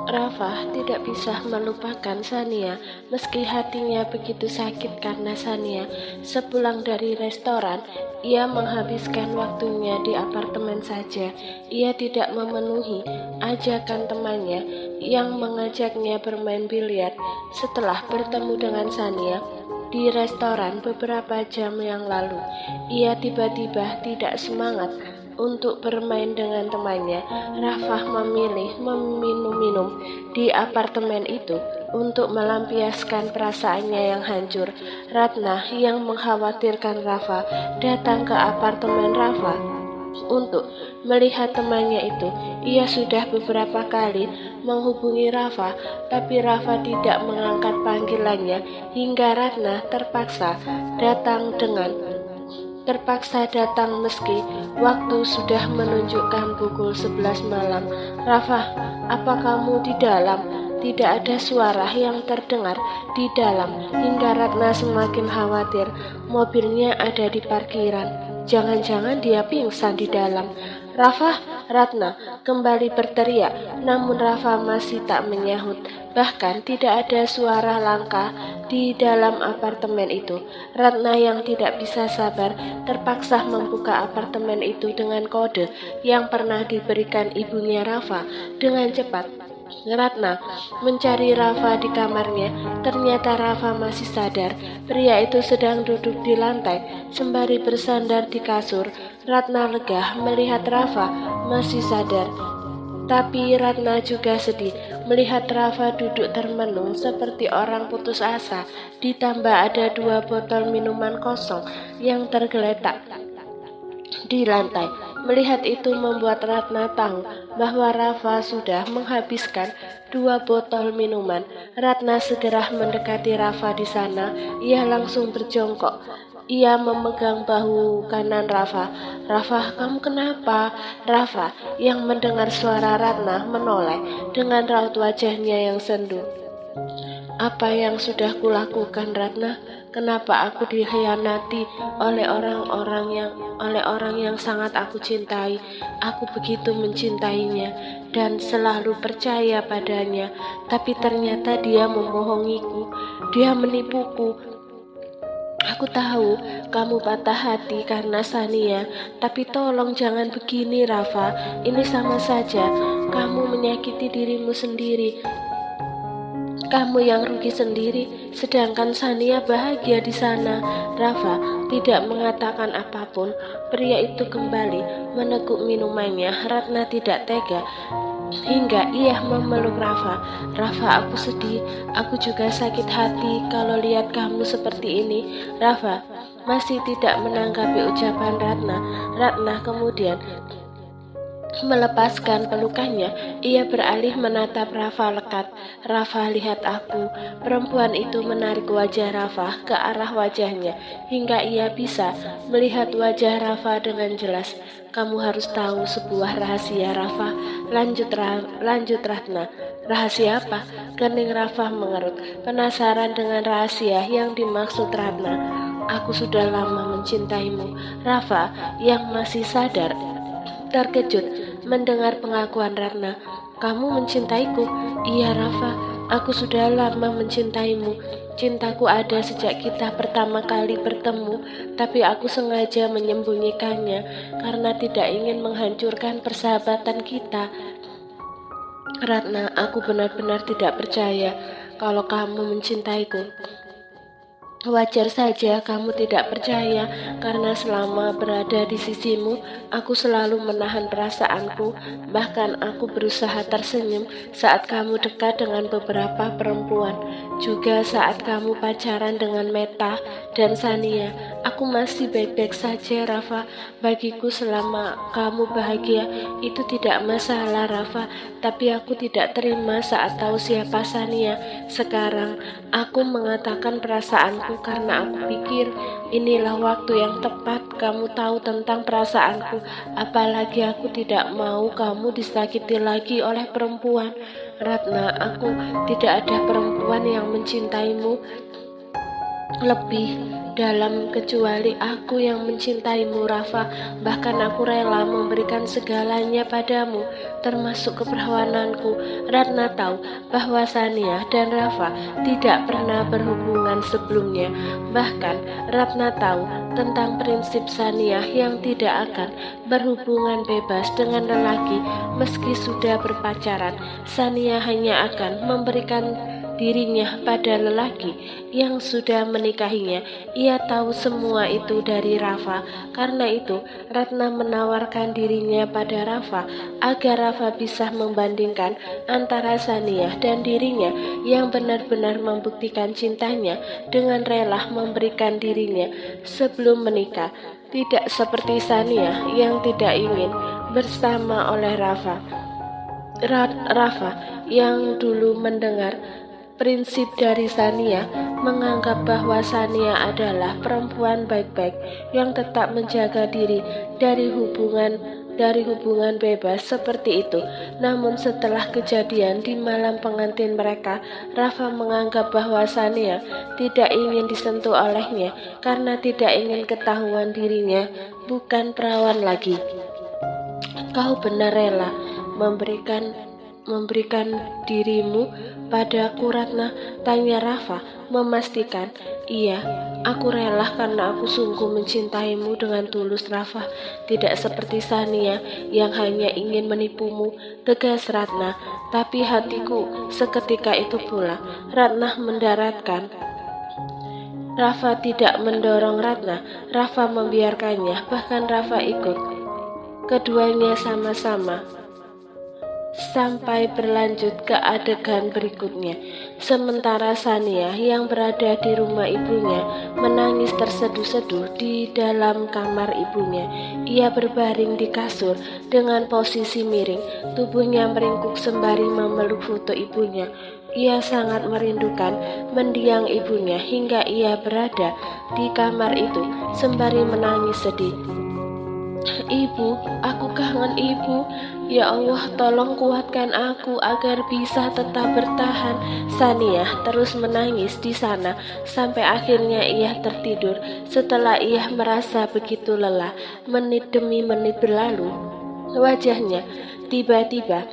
Rafa tidak bisa melupakan Sania meski hatinya begitu sakit karena Sania. Sepulang dari restoran, ia menghabiskan waktunya di apartemen saja. Ia tidak memenuhi ajakan temannya yang mengajaknya bermain biliar. Setelah bertemu dengan Sania di restoran beberapa jam yang lalu, ia tiba-tiba tidak semangat untuk bermain dengan temannya. Rafa memilih meminum-minum di apartemen itu untuk melampiaskan perasaannya yang hancur. Ratna yang mengkhawatirkan Rafa datang ke apartemen Rafa untuk melihat temannya itu. Ia sudah beberapa kali menghubungi Rafa, tapi Rafa tidak mengangkat panggilannya hingga Ratna terpaksa datang meski waktu sudah menunjukkan pukul 11 malam. Rafa, apa kamu di dalam? Tidak ada suara yang terdengar di dalam hingga Ratna semakin khawatir. Mobilnya ada di parkiran. Jangan-jangan dia pingsan di dalam. Rafa, Ratna kembali berteriak, namun Rafa masih tak menyahut. Bahkan tidak ada suara langkah di dalam apartemen itu. Ratna yang tidak bisa sabar terpaksa membuka apartemen itu dengan kode yang pernah diberikan ibunya Rafa. Dengan cepat Ratna mencari Rafa di kamarnya. Ternyata Rafa masih sadar. Pria itu sedang duduk di lantai sembari bersandar di kasur. Ratna lega melihat Rafa masih sadar. Tapi Ratna juga sedih melihat Rafa duduk termenung seperti orang putus asa. Ditambah ada 2 botol minuman kosong yang tergeletak di lantai. Melihat itu membuat Ratna tahu bahwa Rafa sudah menghabiskan 2 botol minuman. Ratna segera mendekati Rafa di sana. Ia langsung berjongkok. Ia memegang bahu kanan Rafa. Rafa, kamu kenapa? Rafa yang mendengar suara Ratna menoleh dengan raut wajahnya yang sendu. Apa yang sudah kulakukan, Ratna? Kenapa aku dikhianati oleh orang yang sangat aku cintai? Aku begitu mencintainya dan selalu percaya padanya, tapi ternyata dia membohongiku, dia menipuku. Aku tahu kamu patah hati karena Sania, tapi tolong jangan begini, Rafa. Ini sama saja kamu menyakiti dirimu sendiri. Kamu yang rugi sendiri, sedangkan Sania bahagia di sana. Rafa tidak mengatakan apapun. Pria itu kembali meneguk minumannya. Ratna tidak tega hingga ia memeluk Rafa. Rafa, aku sedih. Aku juga sakit hati kalau lihat kamu seperti ini. Rafa masih tidak menanggapi ucapan Ratna. Ratna kemudian melepaskan pelukannya. Ia beralih menatap Rafa lekat. Rafa, lihat aku. Perempuan itu menarik wajah Rafa ke arah wajahnya hingga ia bisa melihat wajah Rafa dengan jelas. Kamu harus tahu sebuah rahasia, Rafa. Lanjut Ratna. Rahasia apa? Kening Rafa mengerut, penasaran dengan rahasia yang dimaksud Ratna. Aku sudah lama mencintaimu. Rafa yang masih sadar terkejut mendengar pengakuan Ratna. Kamu mencintaiku? Iya, Rafa. Aku sudah lama mencintaimu. Cintaku ada sejak kita pertama kali bertemu, tapi aku sengaja menyembunyikannya karena tidak ingin menghancurkan persahabatan kita. Ratna, aku benar-benar tidak percaya kalau kamu mencintaiku. Wajar saja kamu tidak percaya, karena selama berada di sisimu, aku selalu menahan perasaanku. Bahkan aku berusaha tersenyum saat kamu dekat dengan beberapa perempuan. Juga saat kamu pacaran dengan Meta dan Sania. Aku masih baik-baik saja, Rafa. Bagiku selama kamu bahagia, itu tidak masalah, Rafa. Tapi aku tidak terima saat tahu siapa Sania. Sekarang, aku mengatakan perasaanku karena aku pikir inilah waktu yang tepat kamu tahu tentang perasaanku. Apalagi aku tidak mau kamu disakiti lagi oleh perempuan. Ratna, aku tidak ada perempuan yang mencintaimu lebih dalam kecuali aku yang mencintaimu, Rafa. Bahkan aku rela memberikan segalanya padamu, termasuk keperawananku. Ratna tahu bahwa Sania dan Rafa tidak pernah berhubungan sebelumnya. Bahkan Ratna tahu tentang prinsip Sania yang tidak akan berhubungan bebas dengan lelaki meski sudah berpacaran. Sania hanya akan memberikan dirinya pada lelaki yang sudah menikahinya. Ia tahu semua itu dari Rafa. Karena itu, Ratna menawarkan dirinya pada Rafa agar Rafa bisa membandingkan antara Sania dan dirinya yang benar-benar membuktikan cintanya dengan rela memberikan dirinya sebelum menikah. Tidak seperti Sania yang tidak ingin bersama oleh Rafa. Rafa yang dulu mendengar prinsip dari Sania menganggap bahwa Sania adalah perempuan baik-baik yang tetap menjaga diri dari hubungan bebas seperti itu. Namun setelah kejadian di malam pengantin mereka, Rafa menganggap bahwa Sania tidak ingin disentuh olehnya karena tidak ingin ketahuan dirinya bukan perawan lagi. Kau benar rela memberikan dirimu padaku, Ratna? Tanya Rafa, memastikan. Iya, aku rela karena aku sungguh mencintaimu dengan tulus, Rafa. Tidak seperti Sania yang hanya ingin menipumu, tegas Ratna. Tapi hatiku seketika itu pula. Ratna mendaratkan. Rafa tidak mendorong Ratna, Rafa membiarkannya, bahkan Rafa ikut. Keduanya sama-sama sampai berlanjut ke adegan berikutnya. Sementara Sania yang berada di rumah ibunya menangis terseduh-seduh di dalam kamar ibunya. Ia berbaring di kasur dengan posisi miring, tubuhnya meringkuk sembari memeluk foto ibunya. Ia sangat merindukan mendiang ibunya hingga ia berada di kamar itu sembari menangis sedih. Ibu, aku kangen ibu. Ya Allah, tolong kuatkan aku agar bisa tetap bertahan. Sania terus menangis di sana sampai akhirnya ia tertidur. Setelah ia merasa begitu lelah, menit demi menit berlalu. Wajahnya tiba-tiba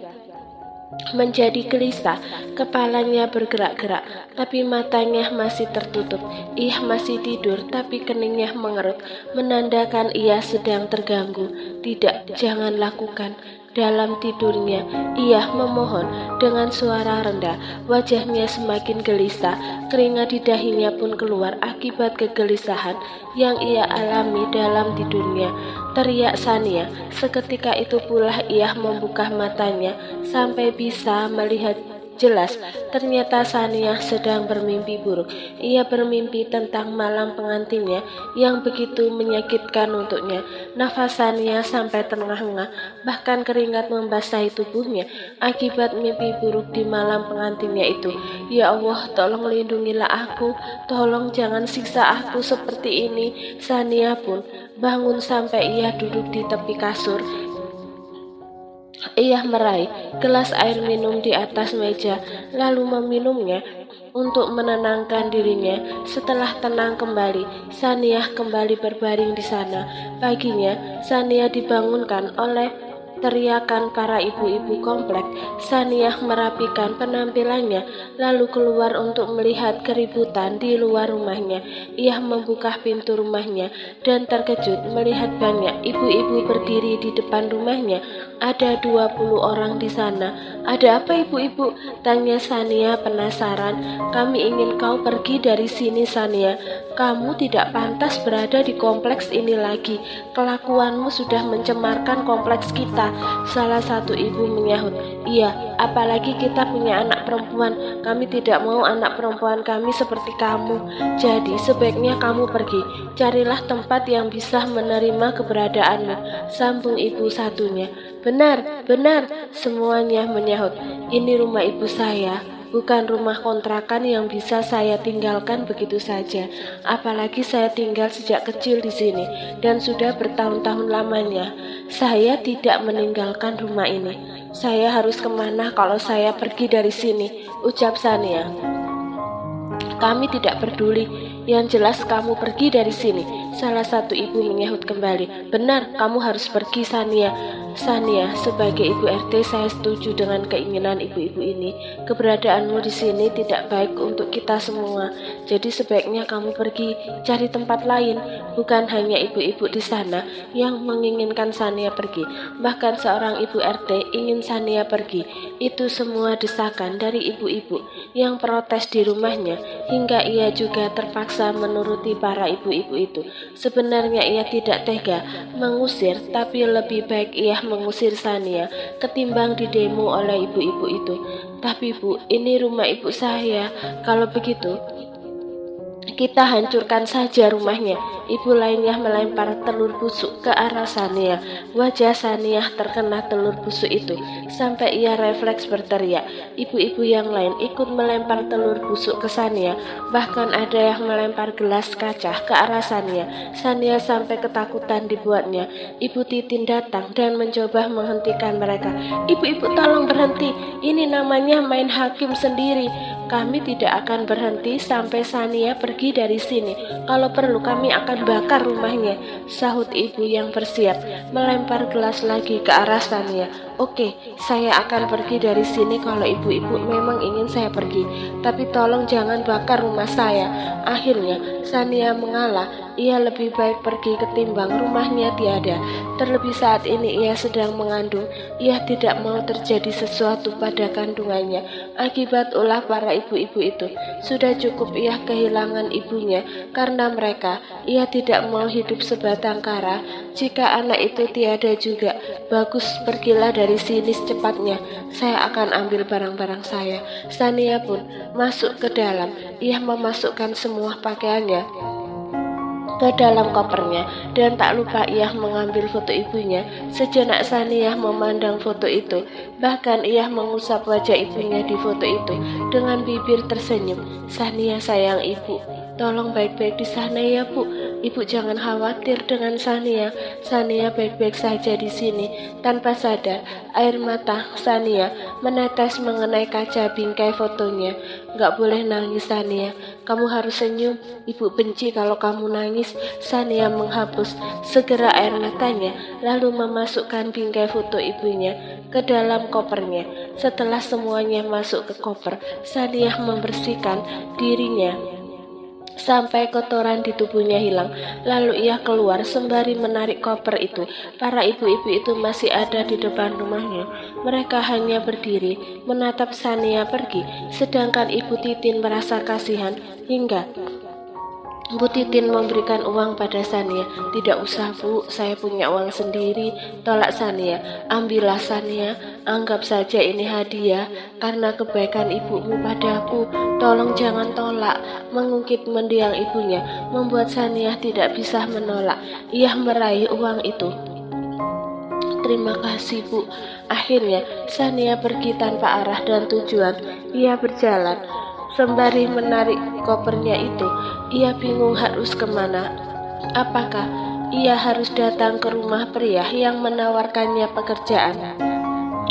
menjadi gelisah, kepalanya bergerak-gerak, tapi matanya masih tertutup. Ia masih tidur, tapi keningnya mengerut, menandakan ia sedang terganggu. Tidak, jangan lakukan. Dalam tidurnya, ia memohon dengan suara rendah. Wajahnya semakin gelisah, keringat di dahinya pun keluar akibat kegelisahan yang ia alami dalam tidurnya. Teriak Sania. Seketika itu pula ia membuka matanya sampai bisa melihat jelas. Ternyata Sania sedang bermimpi buruk. Ia bermimpi tentang malam pengantinnya yang begitu menyakitkan untuknya. Nafas Sania sampai terengah-engah, bahkan keringat membasahi tubuhnya akibat mimpi buruk di malam pengantinnya itu. Ya Allah, tolong lindungilah aku. Tolong jangan siksa aku seperti ini. Sania pun bangun sampai ia duduk di tepi kasur. Ia meraih gelas air minum di atas meja, lalu meminumnya untuk menenangkan dirinya. Setelah tenang kembali, Sania kembali berbaring di sana. Paginya, Sania dibangunkan oleh teriakan para ibu-ibu komplek. Sania merapikan penampilannya, lalu keluar untuk melihat keributan di luar rumahnya. Ia membuka pintu rumahnya dan terkejut melihat banyak ibu-ibu berdiri di depan rumahnya. Ada 20 orang di sana. Ada apa ibu-ibu? Tanya Sania penasaran. Kami ingin kau pergi dari sini, Sania. Kamu tidak pantas berada di kompleks ini lagi. Kelakuanmu sudah mencemarkan kompleks kita. Salah satu ibu menyahut. Iya, apalagi kita punya anak perempuan. Kami tidak mau anak perempuan kami seperti kamu. Jadi sebaiknya kamu pergi. Carilah tempat yang bisa menerima keberadaanmu, sambung ibu satunya. Benar, benar, semuanya menyahut. Ini rumah ibu saya, bukan rumah kontrakan yang bisa saya tinggalkan begitu saja. Apalagi saya tinggal sejak kecil di sini dan sudah bertahun-tahun lamanya. Saya tidak meninggalkan rumah ini. Saya harus kemana kalau saya pergi dari sini? Ucap Sania. Kami tidak peduli. Yang jelas kamu pergi dari sini. Salah satu ibu menyahut kembali. Benar, kamu harus pergi, Sania. Sania, sebagai ibu RT saya setuju dengan keinginan ibu-ibu ini. Keberadaanmu di sini tidak baik untuk kita semua. Jadi sebaiknya kamu pergi cari tempat lain. Bukan hanya ibu-ibu di sana yang menginginkan Sania pergi. Bahkan seorang ibu RT ingin Sania pergi. Itu semua desakan dari ibu-ibu yang protes di rumahnya, hingga ia juga terpaksa menuruti para ibu-ibu itu. Sebenarnya ia tidak tega mengusir, tapi lebih baik ia mengusir Sania ketimbang didemo oleh ibu-ibu itu. Tapi Bu, ini rumah ibu saya. Kalau begitu, kita hancurkan saja rumahnya. Ibu lainnya melempar telur busuk ke arah Sania. Wajah Sania terkena telur busuk itu sampai ia refleks berteriak. Ibu-ibu yang lain ikut melempar telur busuk ke Sania. Bahkan ada yang melempar gelas kaca ke arah Sania. Sania sampai ketakutan dibuatnya. Ibu Titin datang dan mencoba menghentikan mereka. Ibu-ibu tolong berhenti. Ini namanya main hakim sendiri. Kami tidak akan berhenti sampai Sania pergi dari sini. Kalau perlu kami akan bakar rumahnya, sahut ibu yang bersiap melempar gelas lagi ke arah Sania. Oke, saya akan pergi dari sini kalau ibu-ibu memang ingin saya pergi. Tapi tolong jangan bakar rumah saya. Akhirnya Sania mengalah. Ia lebih baik pergi ketimbang rumahnya tiada. Terlebih saat ini ia sedang mengandung. Ia tidak mau terjadi sesuatu pada kandungannya akibat ulah para ibu-ibu itu. Sudah cukup ia kehilangan ibunya karena mereka. Ia tidak mau hidup sebatang kara jika anak itu tiada juga. Bagus, pergilah dari sini secepatnya. Saya akan ambil barang-barang saya. Sania pun masuk ke dalam. Ia memasukkan semua pakaiannya ke dalam kopernya dan tak lupa ia mengambil foto ibunya. Sejenak Sania memandang foto itu. Bahkan ia mengusap wajah ibunya di foto itu dengan bibir tersenyum. Sania sayang ibu, tolong baik-baik di sana ya Bu. Ibu jangan khawatir dengan Sania. Sania baik-baik saja di sini. Tanpa sadar, air mata Sania menetes mengenai kaca bingkai fotonya. Gak boleh nangis Sania. Kamu harus senyum. Ibu benci kalau kamu nangis. Sania menghapus segera air matanya, lalu memasukkan bingkai foto ibunya ke dalam kopernya. Setelah semuanya masuk ke koper, Sania membersihkan dirinya sampai kotoran di tubuhnya hilang. Lalu ia keluar sembari menarik koper itu. Para ibu-ibu itu masih ada di depan rumahnya. Mereka hanya berdiri menatap Sania pergi, sedangkan Ibu Titin merasa kasihan hingga Bu Titin memberikan uang pada Sania. Tidak usah Bu, saya punya uang sendiri, tolak Sania. Ambillah Sania, anggap saja ini hadiah karena kebaikan ibumu padaku. Tolong jangan tolak. Mengungkit mendiang ibunya membuat Sania tidak bisa menolak. Ia meraih uang itu. Terima kasih Bu. Akhirnya Sania pergi tanpa arah dan tujuan. Ia berjalan sembari menarik kopernya itu. Ia bingung harus kemana. Apakah ia harus datang ke rumah pria yang menawarkannya pekerjaan,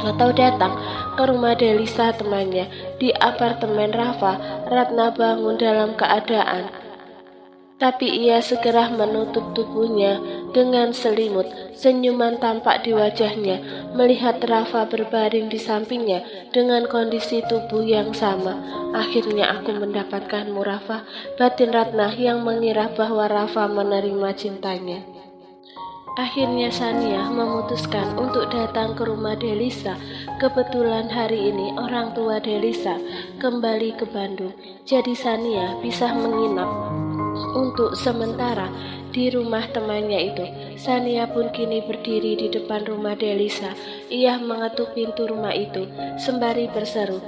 atau datang ke rumah Delisa temannya di apartemen Rafa? Ratna bangun dalam keadaan, tapi ia segera menutup tubuhnya dengan selimut. Senyuman tampak di wajahnya melihat Rafa berbaring di sampingnya dengan kondisi tubuh yang sama. Akhirnya aku mendapatkanmu Rafa, batin Ratna yang mengira bahwa Rafa menerima cintanya. Akhirnya Sania memutuskan untuk datang ke rumah Delisa. Kebetulan hari ini orang tua Delisa kembali ke Bandung, jadi Sania bisa menginap untuk sementara di rumah temannya itu. Sania pun kini berdiri di depan rumah Delisa. Ia mengetuk pintu rumah itu sembari berseru,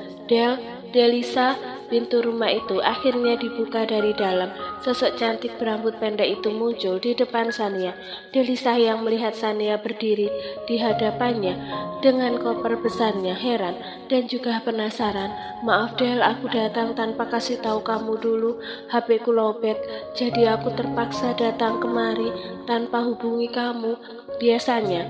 Delisa. Pintu rumah itu akhirnya dibuka dari dalam. Sosok cantik berambut pendek itu muncul di depan Sania. Delisa yang melihat Sania berdiri di hadapannya dengan koper besarnya heran dan juga penasaran. Maaf Del, aku datang tanpa kasih tahu kamu dulu. HP ku lowbat, jadi aku terpaksa datang kemari tanpa hubungi kamu. Biasanya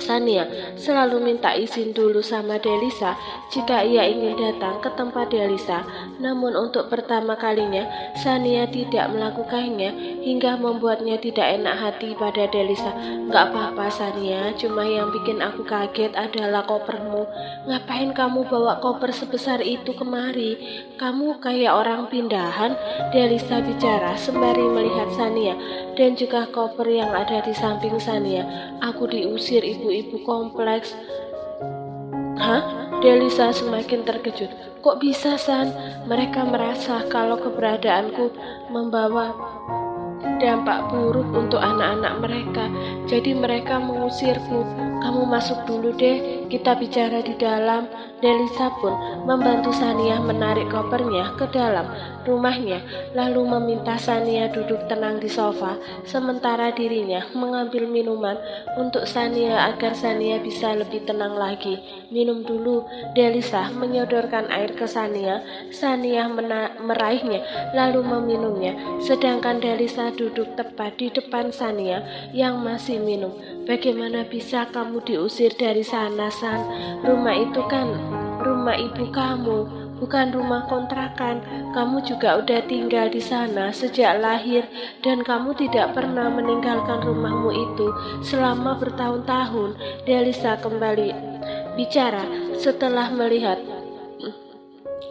Sania selalu minta izin dulu sama Delisa jika ia ingin datang ke tempat Delisa. Namun untuk pertama kalinya Sania tidak melakukannya hingga membuatnya tidak enak hati pada Delisa. Gak apa-apa Sania, cuma yang bikin aku kaget adalah kopermu. Ngapain kamu bawa koper sebesar itu kemari? Kamu kayak orang pindahan, Delisa bicara sembari melihat Sania dan juga koper yang ada di samping Sania. Aku diusir ibu-ibu kompleks. Hah? Delisa semakin terkejut. Kok bisa, San? Mereka merasa kalau keberadaanku membawa dampak buruk untuk anak-anak mereka. Jadi mereka mengusirku. Kamu masuk dulu deh, kita bicara di dalam. Delisa pun membantu Sania menarik kopernya ke dalam rumahnya, lalu meminta Sania duduk tenang di sofa, sementara dirinya mengambil minuman untuk Sania agar Sania bisa lebih tenang lagi. Minum dulu, Delisa menyodorkan air ke Sania. Sania meraihnya lalu meminumnya, sedangkan Delisa duduk tepat di depan Sania yang masih minum. Bagaimana bisa kamu diusir dari sana, San? Rumah itu kan rumah ibu kamu, bukan rumah kontrakan. Kamu juga udah tinggal di sana sejak lahir dan kamu tidak pernah meninggalkan rumahmu itu selama bertahun-tahun. Delisa kembali bicara setelah melihat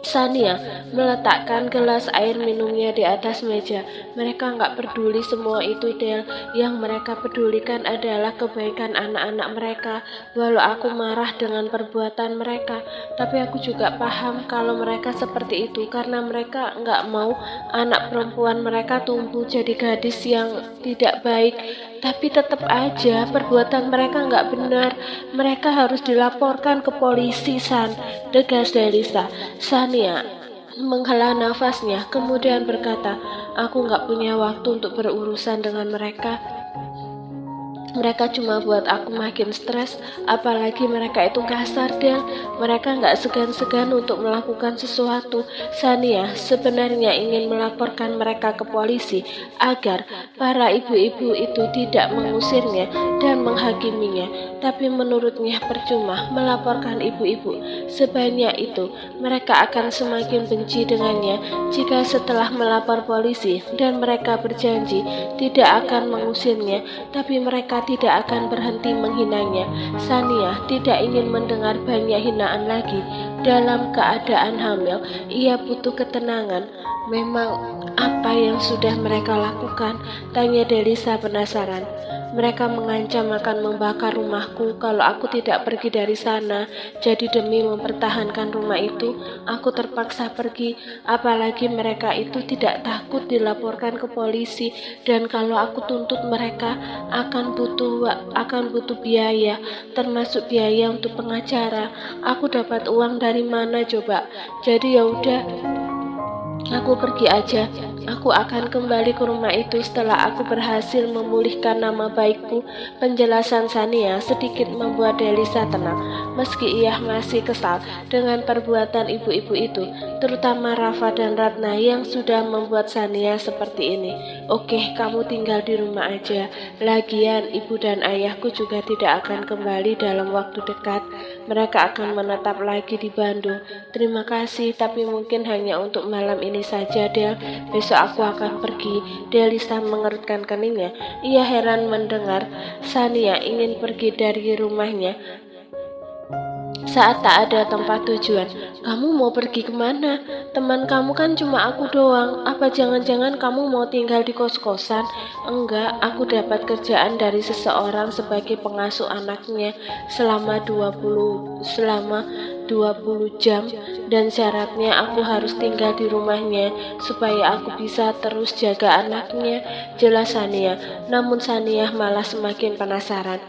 Sania meletakkan gelas air minumnya di atas meja. Mereka nggak peduli semua itu, Del. Yang mereka pedulikan adalah kebaikan anak-anak mereka. Walau aku marah dengan perbuatan mereka, tapi aku juga paham kalau mereka seperti itu karena mereka nggak mau anak perempuan mereka tumbuh jadi gadis yang tidak baik. Tapi tetap aja perbuatan mereka nggak benar. Mereka harus dilaporkan ke polisi, San, tegas Delisa. Sania menghela nafasnya, kemudian berkata, aku nggak punya waktu untuk berurusan dengan mereka. Mereka cuma buat aku makin stres, apalagi mereka itu kasar, Del. Mereka nggak segan-segan untuk melakukan sesuatu. Sania sebenarnya ingin melaporkan mereka ke polisi agar para ibu-ibu itu tidak mengusirnya dan menghakiminya. Tapi menurutnya percuma melaporkan ibu-ibu sebanyak itu. Mereka akan semakin benci dengannya jika setelah melapor polisi dan mereka berjanji tidak akan mengusirnya, tapi mereka tidak akan berhenti menghinanya. Sania tidak ingin mendengar banyak hinaan lagi. Dalam keadaan hamil, ia butuh ketenangan. Memang apa yang sudah mereka lakukan? Tanya Delisa penasaran. Mereka mengancam akan membakar rumahku kalau aku tidak pergi dari sana. Jadi demi mempertahankan rumah itu, aku terpaksa pergi. Apalagi mereka itu tidak takut dilaporkan ke polisi. Dan kalau aku tuntut mereka, akan butuh biaya, termasuk biaya untuk pengacara. Aku dapat uang dari mana coba? Jadi ya udah, aku pergi aja. Aku akan kembali ke rumah itu setelah aku berhasil memulihkan nama baikku. Penjelasan Sania sedikit membuat Delisa tenang, meski ia masih kesal dengan perbuatan ibu-ibu itu, terutama Rafa dan Ratna yang sudah membuat Sania seperti ini. Oke, kamu tinggal di rumah aja. Lagian ibu dan ayahku juga tidak akan kembali dalam waktu dekat. Mereka akan menetap lagi di Bandung. Terima kasih, tapi mungkin hanya untuk malam ini saja, Del. Besok aku akan pergi. Delisa mengerutkan keningnya. Ia heran mendengar Sania ingin pergi dari rumahnya saat tak ada tempat tujuan. Kamu mau pergi kemana? Teman kamu kan cuma aku doang. Apa jangan-jangan kamu mau tinggal di kos-kosan? Enggak, aku dapat kerjaan dari seseorang sebagai pengasuh anaknya selama 20 jam, dan syaratnya aku harus tinggal di rumahnya supaya aku bisa terus jaga anaknya, jelas Sania. Namun Sania malah semakin penasaran.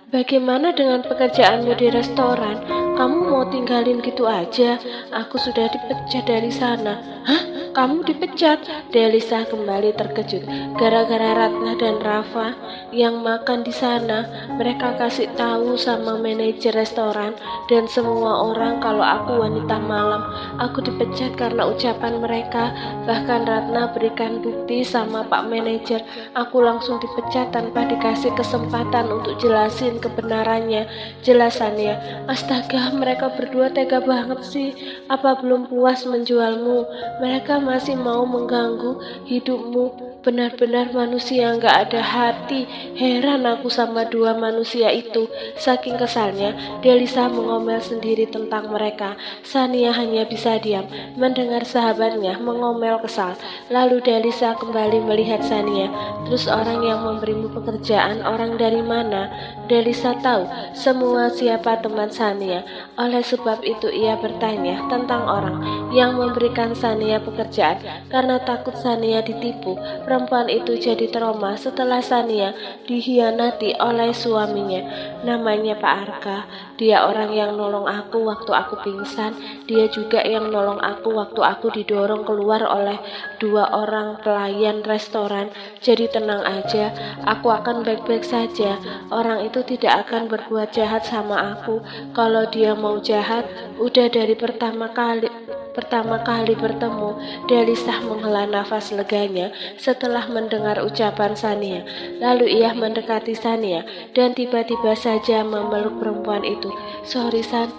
Bagaimana dengan pekerjaanmu di restoran? kamu mau tinggalin gitu aja? Aku sudah dipecat dari sana. Hah? Kamu dipecat? Delisa kembali terkejut. Gara-gara Ratna dan Rafa yang makan di sana, mereka kasih tahu sama manajer restoran dan semua orang kalau aku wanita malam. Aku dipecat karena ucapan mereka. Bahkan Ratna berikan bukti sama Pak Manajer. Aku langsung dipecat tanpa dikasih kesempatan untuk jelasin kebenarannya. Jelasannya, astaga, mereka berdua tega banget sih. Apa belum puas menjualmu? Mereka masih mau mengganggu hidupmu. Benar-benar manusia nggak ada hati. Heran aku sama dua manusia itu. Saking kesalnya, Delisa mengomel sendiri tentang mereka. Sania hanya bisa diam, mendengar sahabatnya mengomel kesal. Lalu Delisa kembali melihat Sania. Terus orang yang memberimu pekerjaan orang dari mana? Delisa tahu semua siapa teman Sania. Oleh sebab itu ia bertanya tentang orang yang memberikan Sania pekerjaan karena takut Sania ditipu. Perempuan itu jadi trauma setelah Sania dihianati oleh suaminya. Namanya Pak Arka. Dia orang yang nolong aku waktu aku pingsan. Dia juga yang nolong aku waktu aku didorong keluar oleh dua orang pelayan restoran. Jadi tenang aja, aku akan baik-baik saja. Orang itu tidak akan berbuat jahat sama aku. Kalau dia mau jahat, udah dari pertama kali bertemu. Delisa menghela nafas leganya setelah mendengar ucapan Sania. Lalu ia mendekati Sania dan tiba-tiba saja memeluk perempuan itu. Sorry San,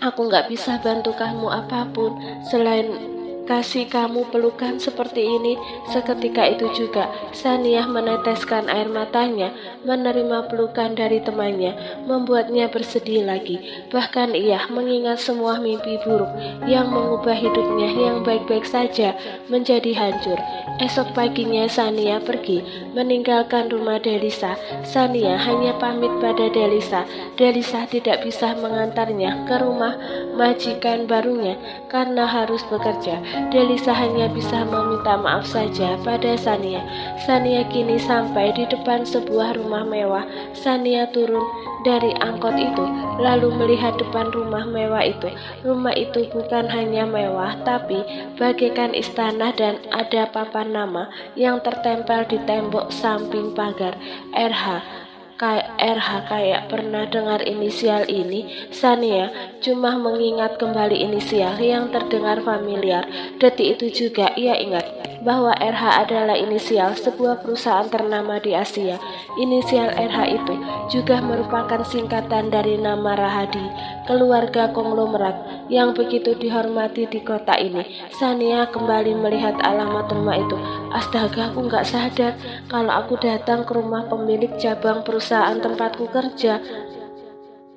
aku nggak bisa bantu kamu apapun selain kasih kamu pelukan seperti ini. Seketika itu juga Sania meneteskan air matanya. Menerima pelukan dari temannya membuatnya bersedih lagi. Bahkan ia mengingat semua mimpi buruk yang mengubah hidupnya yang baik-baik saja menjadi hancur. Esok paginya Sania pergi meninggalkan rumah Delisa. Sania hanya pamit pada Delisa. Delisa tidak bisa mengantarnya ke rumah majikan barunya karena harus bekerja. Delisa hanya bisa meminta maaf saja pada Sania. Sania kini sampai di depan sebuah rumah mewah. Sania turun dari angkot itu, lalu melihat depan rumah mewah itu. Rumah itu bukan hanya mewah, tapi bagaikan istana dan ada papan nama yang tertempel di tembok samping pagar. RH kayak pernah dengar inisial ini. Sania cuma mengingat kembali inisial yang terdengar familiar. Detik itu juga ia ingat bahwa RH adalah inisial sebuah perusahaan ternama di Asia. Inisial RH itu juga merupakan singkatan dari nama Rahadi, keluarga konglomerat yang begitu dihormati di kota ini. Sania kembali melihat alamat rumah itu. Astaga, aku nggak sadar kalau aku datang ke rumah pemilik cabang perusahaan tempatku kerja.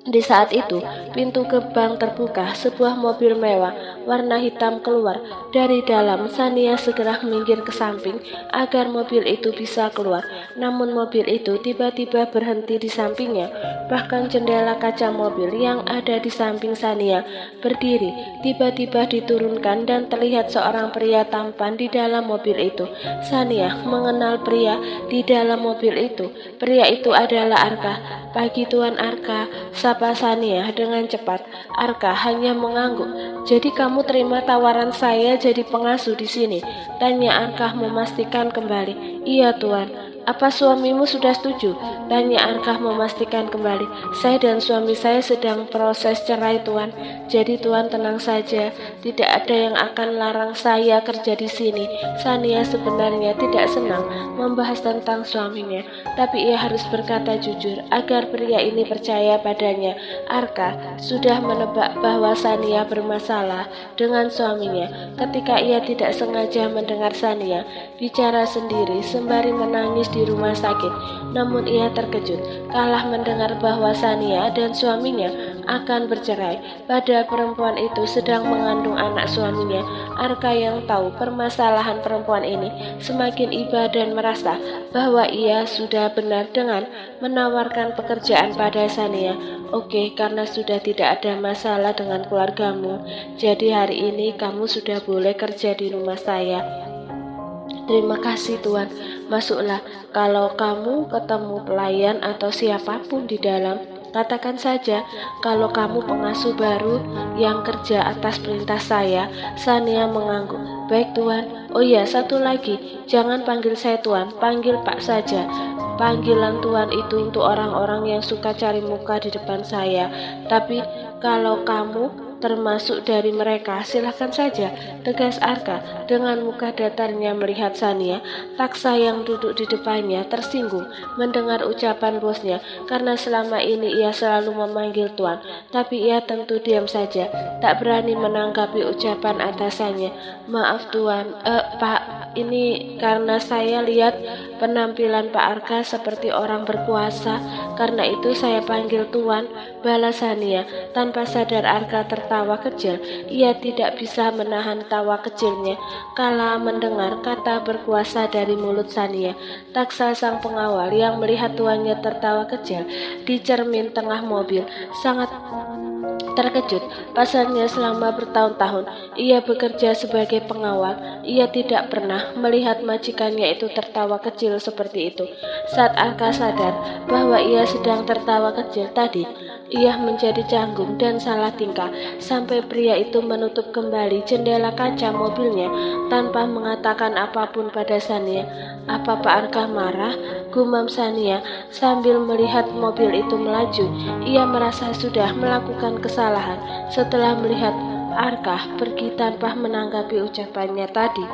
Di saat itu, pintu gerbang terbuka, sebuah mobil mewah warna hitam keluar dari dalam. Sania segera minggir ke samping agar mobil itu bisa keluar. Namun mobil itu tiba-tiba berhenti di sampingnya. Bahkan jendela kaca mobil yang ada di samping Sania berdiri tiba-tiba diturunkan dan terlihat seorang pria tampan di dalam mobil itu. Sania mengenal pria di dalam mobil itu. Pria itu adalah Arka. Pagi Tuan Arka, sapa Sania dengan cepat. Arka hanya mengangguk. Jadi kamu terima tawaran saya jadi pengasuh di sini? Tanya Arka memastikan kembali. Iya Tuan. Apa suamimu sudah setuju? Tanya Arka memastikan kembali. Saya dan suami saya sedang proses cerai Tuan. Jadi Tuan tenang saja. Tidak ada yang akan larang saya kerja di sini. Sania sebenarnya tidak senang membahas tentang suaminya, tapi ia harus berkata jujur agar pria ini percaya padanya. Arka sudah menebak bahwa Sania bermasalah dengan suaminya ketika ia tidak sengaja mendengar Sania bicara sendiri sembari menangis di rumah sakit. Namun ia terkejut kalah mendengar bahwa Sania dan suaminya akan bercerai, padahal perempuan itu sedang mengandung anak suaminya. Arka yang tahu permasalahan perempuan ini semakin iba dan merasa bahwa ia sudah benar dengan menawarkan pekerjaan pada Sania. Oke, karena sudah tidak ada masalah dengan keluargamu, jadi hari ini kamu sudah boleh kerja di rumah saya. Terima kasih Tuan. Masuklah. Kalau kamu ketemu pelayan atau siapapun di dalam, Katakan saja kalau kamu pengasuh baru yang kerja atas perintah saya. Sania mengangguk. Baik Tuan. Oh iya, satu lagi, jangan panggil saya Tuan, panggil Pak saja. Panggilan Tuan itu untuk orang-orang yang suka cari muka di depan saya. Tapi kalau kamu termasuk dari mereka, silahkan saja, tegas Arka dengan muka datarnya melihat Sania. Taksa yang duduk di depannya tersinggung mendengar ucapan bosnya karena selama ini ia selalu memanggil Tuan, tapi ia tentu diam saja, tak berani menanggapi ucapan atasannya. Maaf Tuan, Pak, ini karena saya lihat penampilan Pak Arka seperti orang berkuasa, karena itu saya panggil Tuan, balas Sania. Tanpa sadar Arka tertawa kecil. Ia tidak bisa menahan tawa kecilnya kala mendengar kata berkuasa dari mulut Sania. Taksa sang pengawal yang melihat tuannya tertawa kecil di cermin tengah mobil sangat terkejut. Pasalnya selama bertahun-tahun ia bekerja sebagai pengawal, ia tidak pernah melihat majikannya itu tertawa kecil seperti itu. Saat Arka sadar bahwa ia sedang tertawa kecil tadi, ia menjadi canggung dan salah tingkah sampai pria itu menutup kembali jendela kaca mobilnya tanpa mengatakan apapun pada Sania. Apa Pak Arka marah? Gumam Sania sambil melihat mobil itu melaju. Ia merasa sudah melakukan kesalahan setelah melihat Arka pergi tanpa menanggapi ucapannya tadi.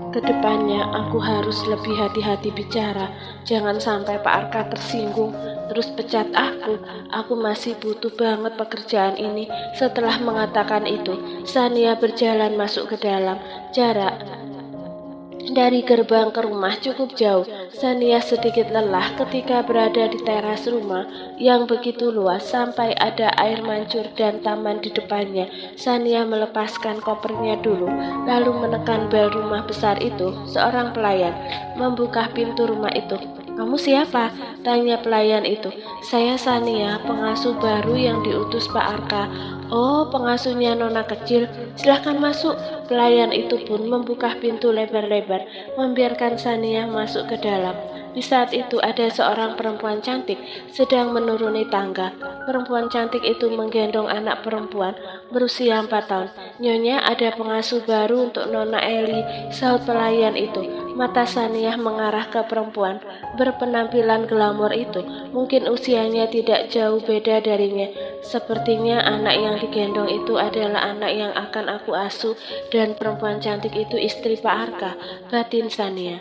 Kedepannya aku harus lebih hati-hati bicara. Jangan sampai Pak Arka tersinggung terus pecat aku. Aku masih butuh banget pekerjaan ini. Setelah mengatakan itu, Sania berjalan masuk ke dalam. Jarak dari gerbang ke rumah cukup jauh. Sania sedikit lelah ketika berada di teras rumah yang begitu luas sampai ada air mancur dan taman di depannya. Sania melepaskan kopernya dulu, lalu menekan bel rumah besar itu. Seorang pelayan membuka pintu rumah itu. Kamu siapa? Tanya pelayan itu. Saya Sania, pengasuh baru yang diutus Pak Arka. Oh, pengasuhnya nona kecil. Silahkan masuk. Pelayan itu pun membuka pintu lebar-lebar, membiarkan Sania masuk ke dalam. Di saat itu ada seorang perempuan cantik sedang menuruni tangga. Perempuan cantik itu menggendong anak perempuan berusia 4 tahun. Nyonya, ada pengasuh baru untuk Nona Eli, sahut pelayan itu. Mata Sania mengarah ke perempuan berpenampilan glamor itu. Mungkin usianya tidak jauh beda darinya. Sepertinya anak yang digendong itu adalah anak yang akan aku asuh dan perempuan cantik itu istri Pak Arka, batin Sania.